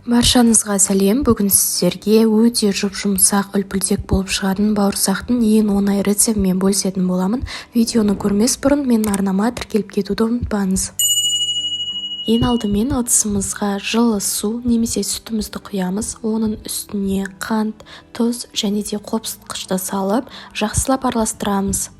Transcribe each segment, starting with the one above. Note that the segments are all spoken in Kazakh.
Баршаңызға сәлем. Бүгін сіздерге өте жұп-жұмсақ үлпілдек болып шығатын бауырсақтың ең оңай рецептімен бөлісетін боламын. Видеоны көрмес бұрын менің арнама тіркеліп кетуді ұмытпаңыз. Ең алдымен ыдысымызға жылы су немесе сүтімізді құямыз. Оның үстіне қант, тұз және де қопсытқышты салып, жақсылап араластырамыз.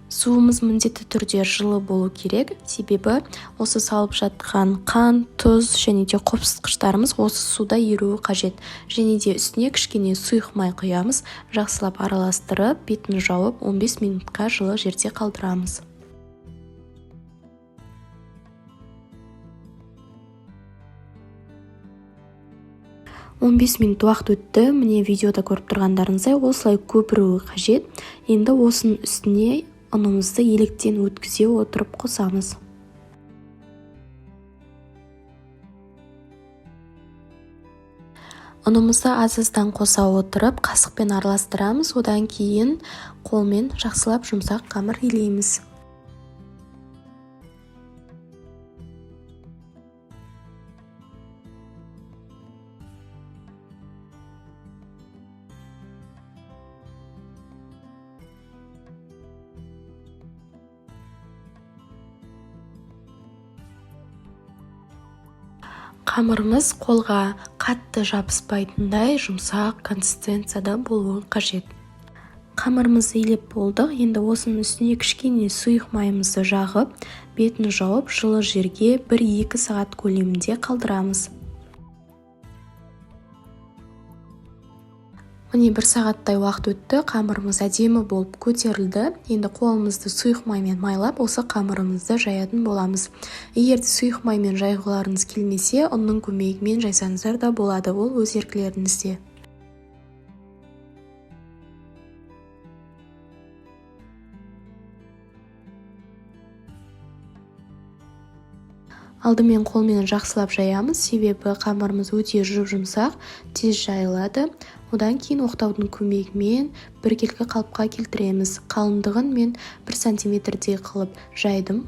Суымыз міндетті түрде жылы болу керек, себебі осы салып жатқан қант, тұз және де қопсытқыштарымыз осы суда еруі қажет. Және де үстіне кішкене сұйық май құямыз, жақсылап араластырып, бетін жауып 15 минутқа жылы жерде қалдырамыз. Он 15 минут уақыт өтті. Міне видеода көріп тұрғандарыңыздай осылай көпіруі қажет. Енді осының үстіне ұнымызды електен өткізе отырып қосамыз. Ұнымызды аз-аздан қоса отырып, қасықпен араластырамыз. Одан кейін қолмен жақсылап жұмсақ қамыр илейміз. Қамырымыз қолға қатты жабыспайтындай жұмсақ консистенцияда болуы қажет. Қамырымызды илеп болдық. Енді осының үстіне кішкене сұйық майымызды жағып, бетін жауып, жылы жерге 1-2 сағат көлемінде қалдырамыз. Міне 1 сағаттай уақыт өтті. Қамырымыз әдемі болып көтерілді. Енді қолымызды сұйық маймен майлап, осы қамырымызды жаятын боламыз. Егер сұйық маймен жайғыларыңыз келмесе, ұнның көмегімен жайсаңыздар да болады. Ол өз еркілеріңізде. Алдымен қолмен жақсылап жаямыз, себебі қамырымыз өте жұп-жұмсақ, тез жайылады. Одан кейін оқтаудың көмегімен біркелкі қалыпқа келтіреміз. Қалыңдығын мен 1 сантиметрдей қылып жайдым.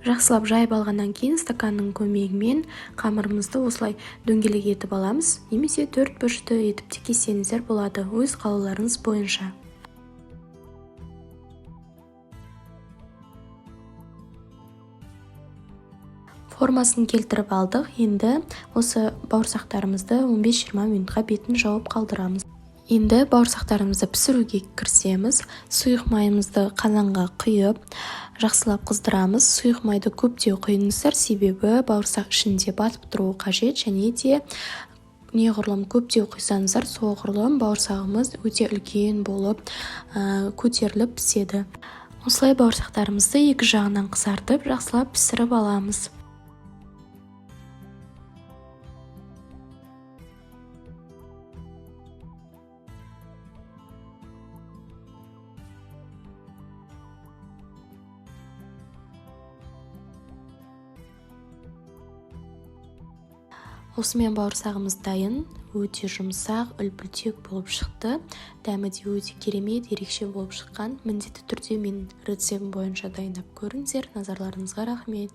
Жақсылап жайып алғаннан кейін стаканның көмегімен қамырымызды осылай дөңгелек етіп аламыз, немесе 4 бұрышты етіп те кессеңіздер болады, өз қалауларыңыз бойынша. Формасын келтіріп алдық. Енді осы бауырсақтарымызды 15-20 минутқа бетін жауып қалдырамыз. Енді бауырсақтарымызды пісіруге кірісеміз. Сұйық майымызды қазанға құйып, жақсылап қыздырамыз. Сұйық майды көптеу құйыңыздар, себебі бауырсақ ішінде батып тұруы қажет, және де неғұрлым көптеу құйсаңыздар, соғұрлым бауырсағымыз өте үлкен болып көтеріліп піседі. Осылай бауырсақтарымызды екі жағынан қызартып, жақсылап пісіріп аламыз. Осымен бауырсағымыз дайын, өте жұмсақ, үлпілдек болып шықты. Дәмі де өте керемет, ерекше болып шыққан. Міндетті түрде мен рецептім бойынша дайындап көріңіздер. Назарларыңызға рахмет.